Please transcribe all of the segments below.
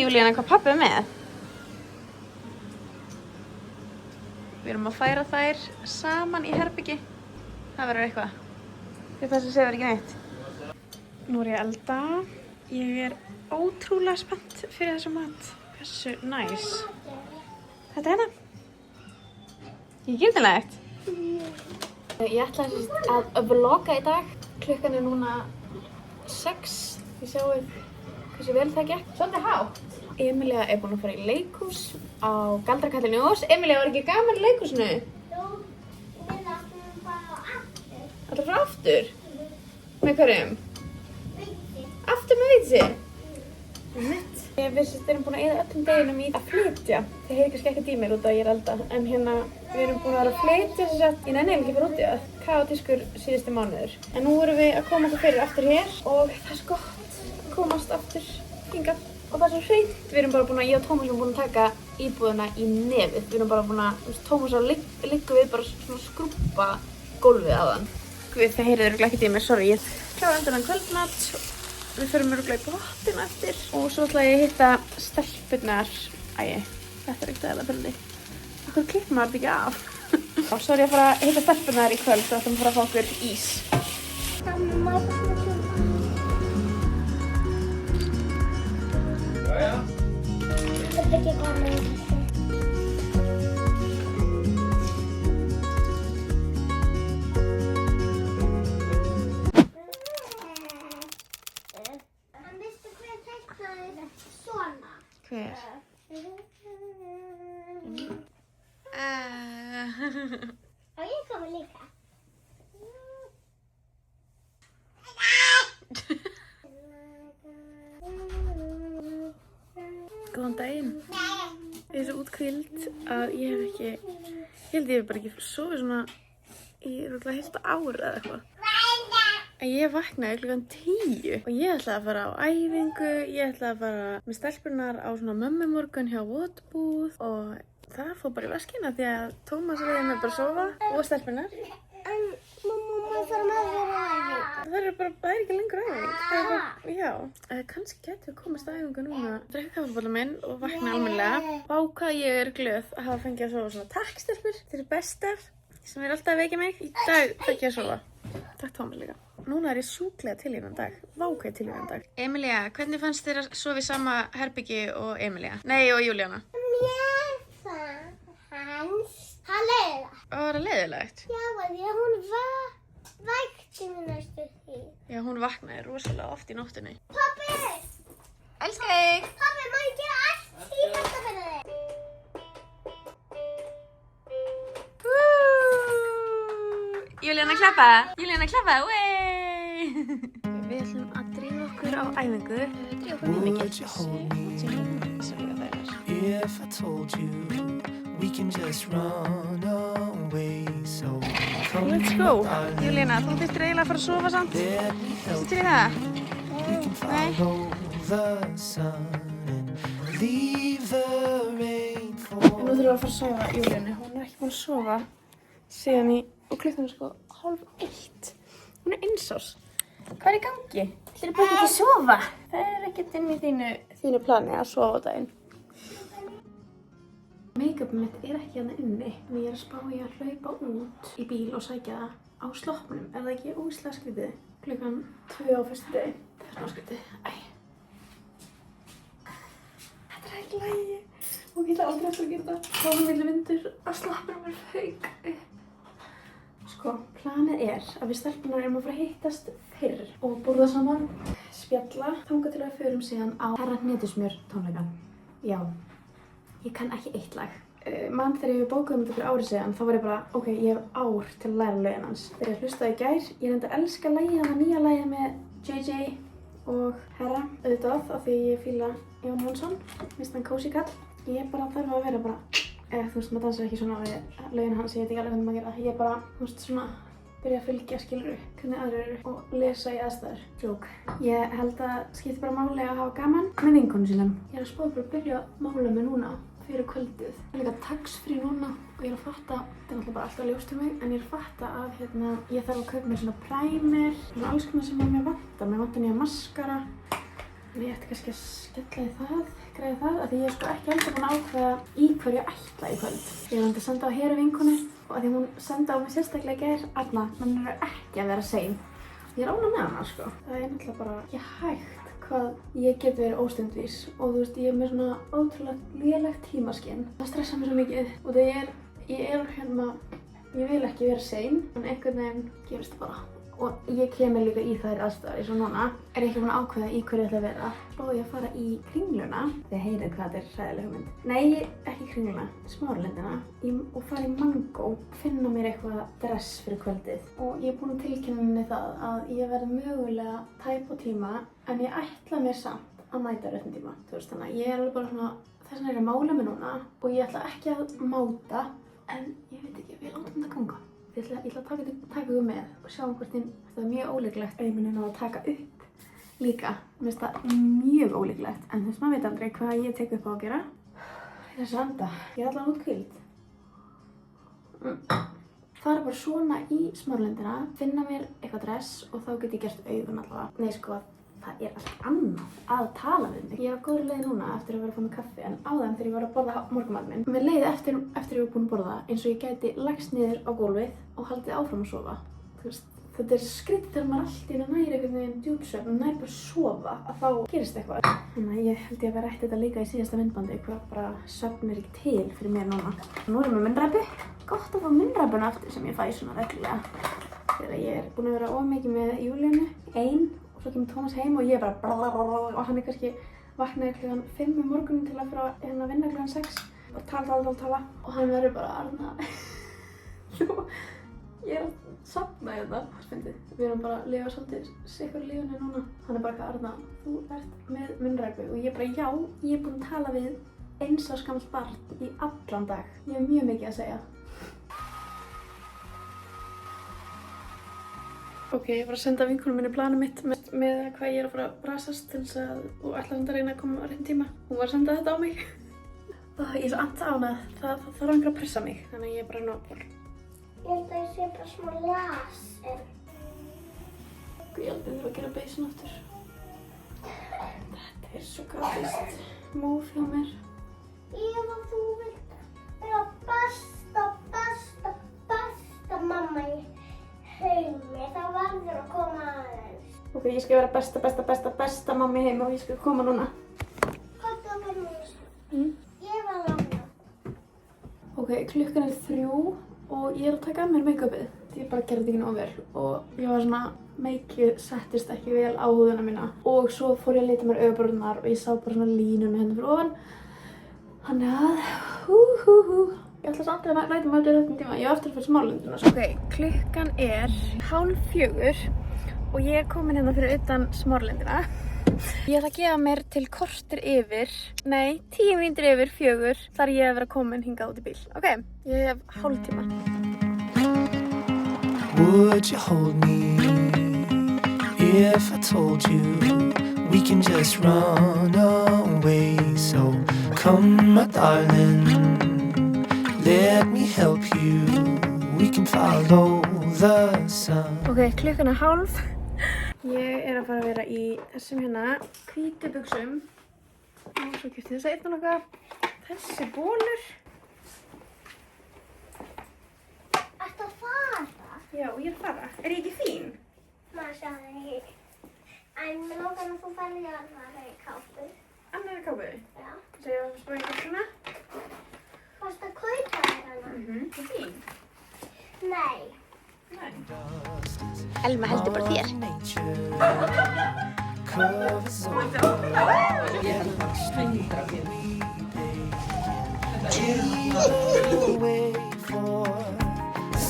Júlíana hvað pabbi er með. Við erum að færa þær saman í herbyggi. Það verður eitthvað. Því það sem segir ekki neitt. Nú er ég að elda. Ég er ótrúlega spennt fyrir þessu mat. Hversu næs. Þetta hérna. Ég gildilegt. Ég ætla að vlogga í dag. Klukkan er núna 6. Þið sjáu hversu vel það gekk. Svolítið hátt. Emilía er búin að fara í leikhús á Galdrakallinu í Ós. Emilía, var ekki gaman í leikhúsinu? Jú, við ætlum bara aftur. Alltaf frá aftur? Með hverjum? Viti. Aftur með Víti? Mitt. Við erum búin að eyða öllum deginum í að flytja. Þið heyrir kannski ekkert í mér út af að ég er að elda. En hérna, við erum búin að vera að flytja þess að ég nenni ekki fyrir út í það. Kaotískur síðustu mánuður. En nú erum við að koma okkur fyrir aftur hér og það er svo gott að komast aftur hingað. Og það er svo hreint. Við erum bara búin að, ég og Tómas erum búin að taka íbúðina í nefið. Við erum bara búin að, Tómas að liggum við bara svona skrúbba gólfið á þann. Guð, það heyrið örugglega ekkert í mér, sorry. Ég klára undan kvöldmat. Við förum örugglega í bottin eftir. Og svo ætla ég að hitta stelpurnar. Æi, þetta er ekkert eðla fyrirli. Akkur klippum maður þetta ekki af. Og svo er ég að fara að hitta stelpurnar í kvöld og ætlum að fara að fá okkur ís. Þetta er ekki gaman. En veistu hver teiknaði svona? Hver? Og ég komi líka. Góðan daginn. Ég er svo útkvíld að ég hef ekki, ég held ég hef bara ekki sofið svona í rúglega heilt ár eða eitthvað. En ég vaknaði klukkan 10 og ég ætlaði að fara á æfingu, ég ætlaði að fara með stelpurnar á svona mömmumorgun hjá Votbúð og það fór bara í vaskina því að Tómas leiði mig bara að sofa og stelpurnar. En mamma þarf með þér á æfingu. Það er ekki lengur æfing. Það er bara, já. Kannski getum við komast að æfingu núna. Drekka kaffibollann minn og vakna almennilega. Vá hvað ég er glöð að hafa fengið að sofa svona. Takk stelpur, þið eru bestar sem er alltaf að vekja mig. Í dag fekk ég að sofa. Takk Tómas líka. Núna er ég sjúklega til í þennan dag. Vá hvað ég til í þennan dag. Emilía, hvernig fannst þér að sofa í sama herbyggi og Emilía? Nei, og Júlíana. Mér fannst það leiðilegt. Var það leiðilegt? Já, því að hún vakti mig næstu því. Já, hún vaknaði rosalega oft í nóttinni. Pabbi! Elska þig! Pabbi, má ég gera allt í þetta fyrir þig? Júlíana klappa! Júlíana klappa! Wey! Við ætlum að drífa okkur á æfingu. Drífa okkur mjög mikið. If I told you we can just run away, so come Let's go! Júlíana, þú þurftir eiginlega að fara að sofa samt. Ertu til í það? we can follow the sun and leave the rain Nú for. þurfum við að fara að sofa Júlíanu. Hún er ekki búin að sofa síðan og klukkan er sko 12:30. Hún er 1 árs. Hvað er í gangi? Ætlarðu bara ekki að sofa? Það er ekkert inn í þínu plani að sofa á daginn. Make-upið mitt er ekki hérna inni. En ég er að spá í að hlaupa út í bíl og sækja það á sloppnum. Er það ekki ógeðslega skrítið? Klukkan 2 á föstudegi. Það er smá skrítið. Æ. Þetta er ekki lægi. Og ég ætla aldrei eftir að gera það. Þá er milli vindur að sloppnum er haug upp. Sko, planið er að við stelpunar erum að fara að hittast fyrr og borða saman, spjalla, þangað til að við förum síðan á Herra Hnetusmjör tónleikann. Já, ég kann ekki eitt lag. Mann þegar ég bókaði þetta fyrir árið síðan, þá var ég bara, ok, ég hef ár til að læra lögin hans. Þegar ég hlustaði í gær, ég reyndi að elska lagið, það nýja lagið með JJ og Herra, auðvitað, af því ég fíla Jón Jónsson, minnst hann kósí kall. Ég bara þarf að vera bara, þú veist, maður dansar ekki svona við lögin hans, ég veit ekki alveg hvernig maður gera það. Ég bara, þú veist, svona, byrja að fylgja, skilurðu, hvernig aðrir eru og lesa í aðstæður. Jók. Ég held að skipti bara máli að hafa gaman með vinkonum sínum. Ég er að spá bara að byrja að mála mig núna fyrir kvöldið. Það er líka tax-free núna og ég er að fatta, þetta er náttúrulega bara alltaf ljóst til mig, en ég er að fatta að ég þarf að kaupa mér svona primer, svona alls konar sem mér vantar. Mér vantar nýja maskara Ég ætti kannski að skella í það, græða það, af því ég er sko ekki heldur búin að ákveða í hverju ég ætla í kvöld. Ég var að senda á Heru vinkonu og af því hún sendi á mig sérstaklega í gær, Arna, hann er ekki að vera sein. Ég er ánægð með hana sko. Það er náttúrulega bara ekki hægt hvað ég get verið óstundvís og þú veist, ég er með svona ótrúlega lélegt tímaskinn. Það stressar mér svo mikið og það ég vil ekki vera sein, en einhvern veginn gerist það bara. Og ég kemur líka í þær aðstæður, eins og núna er ég ekki búin að ákveða í hverju ég ætla að vera. Svo ég að fara í Kringluna, þið heyrið hvað þetta er hræðileg hugmynd. Nei, ekki Kringluna, Smáralindina og fara í Mango, finna mér eitthvað dress fyrir kvöldið. Og ég er búin að tilkynna henni það að ég verði mögulega tæp á tíma, en ég ætla mér samt að mæta réttum tíma. Þú veist, þannig að ég er alveg bara svona, þess vegna er ég að mála mig núna og ég ætla ekki að máta, en ég veit ekki, við látum þetta ganga. Ég ætla að taka ykkur með og sjá hvort það er mjög ólíklegt að ég muni ná að taka upp líka. Mér finnst það mjög ólíklegt, en þú veist, maður veit aldrei hvað ég tek upp á að gera. Ég er að anda, ég er allavega út kvíld. Fara bara svona í Smáralindina, finna mér eitthvað dress og þá get ég gert augun allavega. Nei sko, það er allt annað að tala við mig. Ég er á góðri leið núna eftir að vera að fá mig kaffi, en áðan þegar ég var að borða morgunmat minn, mér leið eftir ég var búin að borða eins og ég gæti lagst niður á gólfið og haldið áfram að sofa. Þú veist, þetta er skrýtt þegar maður allt í einu næri einhvern veginn djúpsvefn, næri bara að sofa, að þá gerist eitthvað. Þannig að ég held ég að vera ætti þetta líka í síðasta myndbandi, hvað bara svefn er ekki til fyrir mér núna. Nú erum við munnræpu. Gott að fá munnræpuna aftur sem ég fæ svona reglulega. Þegar ég er búin að vera of mikið með Júlíunu, ein. Svo kemur Tómas heim og ég bara blablabla og hann er kannski vaknaði klukkan 5 um morguninn til að fara að vinna klukkan 6 og tala og hann verður bara Arna ég er að safna þetta. Við erum bara að lifa svolítið sikur lífinu núna. Hann er bara eitthvað Arna, þú ert með munnræpu og ég bara já, ég er búin að tala við 1 árs gamalt barn í allan dag. Ég hef mjög mikið að segja. Ok, ég var að senda vinkonum minni planið mitt með hvað ég er að fara að brasast til þess að og ætla að reyna að koma á réttum tíma. Hún var að senda þetta á mig. Ég er svo ánægð, það þarf einhver að pressa mig, þannig að ég er bara nóg. Ég held að ég sé bara smá laser. Ég held að ég þurfa að gera beisin aftur. Þetta er svo grafist. Móð hjá mér. Eva, þú vilt vera besta mamma í heimi, það verður að koma aðeins. Ok, ég skal vera besta mamma í heimi og ég skal koma núna. Komdu að vera mér. Ég var lána. Ok, klukkan er 3 og ég er að taka af mér make-upið. Ég bara gerði þetta ekki nógu vel og ég var svona, make-up settist ekki vel á húðina mína. Og svo fór ég að leita mér augabrúnirnar og ég sá bara svona línuna hérna fyrir ofan. Þannig að, ég ætla samt að ræta mig aldrei þessum tíma. Ég var eftir að fyrir Smáralindina. Ok, klukkan er 3:30 og ég er komin hérna fyrir utan Smáralindina. Ég ætla að gefa mér til korter yfir, nei, 10 mínútur yfir 4 þar ég að vera komin hingað út í bíl. Ok, ég hef hálftíma. Would you hold me if I told you we can just run away? So come, my darling, let me help you. We can follow the sun. Ok, klukkan er 3:30. Ég er að fara að vera í þessum hérna hvítu buxum. Og svo keypti þessa einn og nokkað. Þessi bólur. Ertu að fara? Já, ég er að fara. Er ég ekki fín? Maður sagði en mér langar að þú færði að fara í kápu. Annarri kápu? Já. Segðu að spara í buxuna. Varstu að kaupa þér hana? Það er fín. Nei. Nei. Elma heldur bara þér.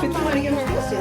Þetta var ekki með þessu.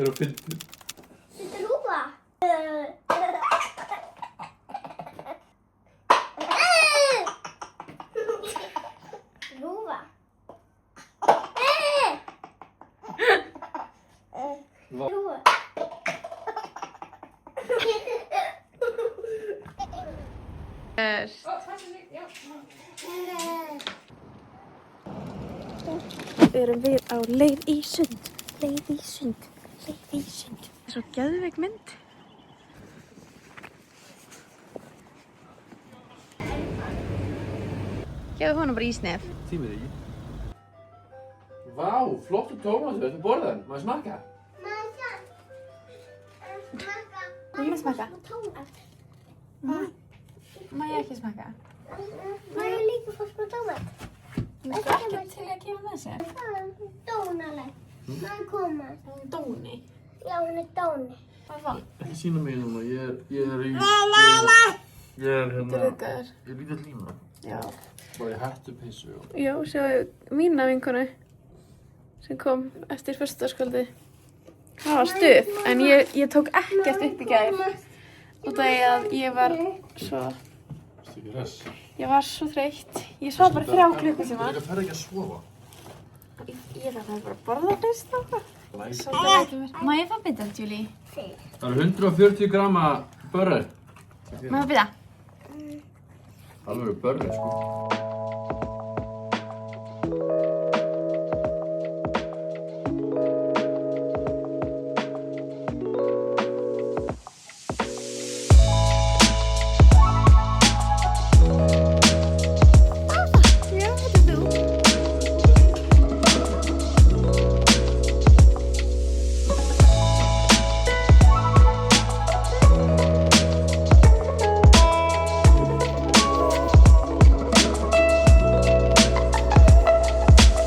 er að fyndi. Þetta er rúfa. Rúfa. Rúfa. Erum við á leið í sund. Leið í sund. Leið í sund. Það er svo geðveik mynd. Gefðu honum bara ísnef. Tímið ekki. Vá, flottu tómatu, þetta borða hann. Má ég smakka? Má ég smakka? Tómat. Má ég ekki smakka? Má ég líka fá smá tómat? Þú ert ekki til að gefa með sér. Það er dónaleg. Má ég koma? Það er Dóni. Já, hún er dóni. Hvað er það? Ekki sína mig núna, ég er hérna, Ruggaður. ég er lítið líma. Já. Bara í hættu peysu og... Já, sjáu mína vinkonu sem kom eftir föstudagskvöldið. Það var stuð, en ég tók ekkert upp í gær. Út af því að ég var svo... Varstu ekki hress? Ég var svo þreytt. Ég svaf bara 3 klukkutíma. Þú ferð ekki að sofa. Ég þarf bara að borða fyrst og hvað. Læk. Svo það ekki mér. Má ég fá bita, Julie? Það eru 140 gramma börri. Má ég bita? Alveg börri, sko.